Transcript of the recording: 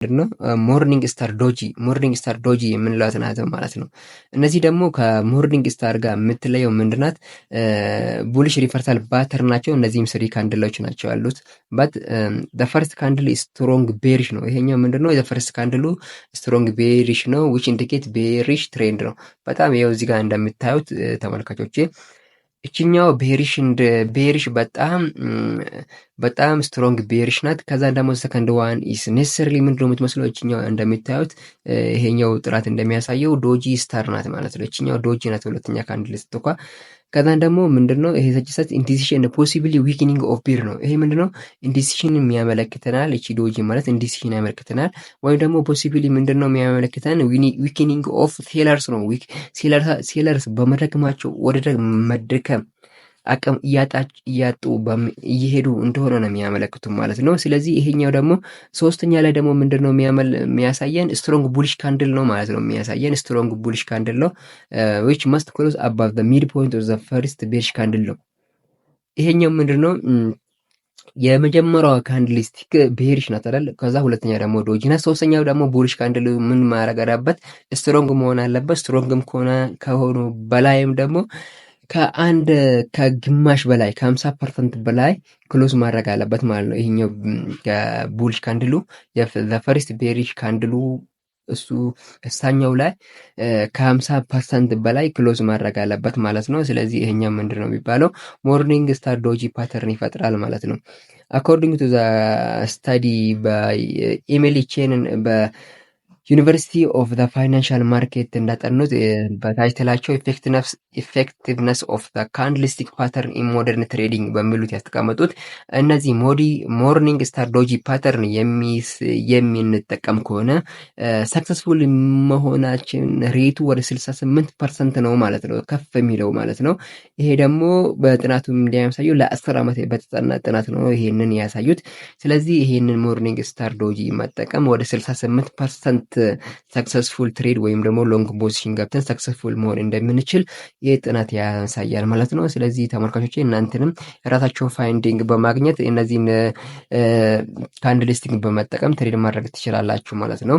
ነው ሞርኒንግ ስታር ዶጂ የምንላት ናት ማለት ነው። እነዚህ ደግሞ ከሞርኒንግ ስታር ጋር የምትለየው ምንድናት? ቡሊሽ ሪቨርሳል ባተር ናቸው። እነዚህም ስሪ ካንድሎች ናቸው ያሉት። በት ፈርስት ካንድል ስትሮንግ ቤሪሽ ነው። ይሄኛው ምንድነው? የፈርስት ካንድሉ ስትሮንግ ቤሪሽ ነው ዊች ኢንዲኬት ቤሪሽ ትሬንድ ነው። በጣም ይኸው እዚህ ጋር እንደምታዩት ተመልካቾቼ እችኛው ቤሪሽ በጣም ስትሮንግ ቤሪሽ ናት። ከዛ ደግሞ ሰከንድ ዋን ኢስ ኔሰሰርሊ ምንድነው የምትመስለው? እችኛው እንደሚታዩት ይሄኛው ጥራት እንደሚያሳየው ዶጂ ስታር ናት ማለት ነው። እችኛው ዶጂ ናት ሁለተኛ ካንድል ስትኳ። ከዛ ደግሞ ምንድነው ይሄ ሰጭሰት ኢንዲሲሽን ፖሲብሊ ዊክኒንግ ኦፍ ቢር ነው። ይሄ ምንድነው ኢንዲሲሽን የሚያመለክተናል። እቺ ዶጂ ማለት ኢንዲሲሽን ያመለክተናል። ወይም ደግሞ ፖሲብሊ ምንድነው የሚያመለክተን ዊክኒንግ ኦፍ ሴለርስ ነው። ሴለርስ በመድከማቸው ወደ መድከም አቅም እያጡ እየሄዱ እንደሆነ ነው የሚያመለክቱ ማለት ነው። ስለዚህ ይሄኛው ደግሞ ሶስተኛ ላይ ደግሞ ምንድነው የሚያሳየን ስትሮንግ ቡሊሽ ካንድል ነው ማለት ነው። የሚያሳየን ስትሮንግ ቡሊሽ ካንድል ነው which must close above the midpoint of the first bearish candle ነው። ይሄኛው ምንድነው የመጀመሪያዋ ካንድልስቲክ ቤሪሽ ናት አይደል? ከዛ ሁለተኛ ደግሞ ዶጂ ናት። ሶስተኛው ደግሞ ቡሊሽ ካንድል ምን ማድረግ አለበት? ስትሮንግ መሆን አለበት። ስትሮንግም ከሆኑ በላይም ደግሞ ከግማሽ በላይ ከ50% በላይ ክሎዝ ማድረግ አለበት ማለት ነው። ይሄኛው ከቡሊሽ ካንድሉ የፈርስት ቤሪሽ ካንድሉ እሱ እሳኛው ላይ ከ50% በላይ ክሎዝ ማድረግ አለበት ማለት ነው። ስለዚህ ይሄኛው ምንድነው የሚባለው ሞርኒንግ ስታር ዶጂ ፓተርን ይፈጥራል ማለት ነው። አኮርዲንግ ቱ ዘ ስታዲ በኢሜሊ ቼንን ዩኒቨርሲቲ ኦፍ ዘ ፋይናንሻል ማርኬት እንዳጠኑት በታይትላቸው ኢፌክቲቭነስ ኦፍ ዘ ካንድልስቲክ ፓተርን ኢን ሞደርን ትሬዲንግ በሚሉት ያስቀመጡት እነዚህ ሞርኒንግ ስታር ዶጂ ፓተርን የምንጠቀም ከሆነ ሰክሰስፉል መሆናችን ሬቱ ወደ 68% ነው ማለት ነው፣ ከፍ የሚለው ማለት ነው። ይሄ ደግሞ በጥናቱ እንደሚያሳየው ለ10 ዓመት በተጠና ጥናት ነው ይሄንን ያሳዩት። ስለዚህ ይሄንን ሞርኒንግ ስታር ዶጂ መጠቀም ወደ 68% ሰክሰስፉል ትሬድ ወይም ደግሞ ሎንግ ፖዚሽን ገብተን ሰክሰስፉል መሆን እንደምንችል ይህ ጥናት ያሳያል ማለት ነው። ስለዚህ ተመልካቾቼ እናንተንም የራሳቸው ፋይንዲንግ በማግኘት እነዚህን ካንድልስቲክ በመጠቀም ትሬድ ማድረግ ትችላላችሁ ማለት ነው።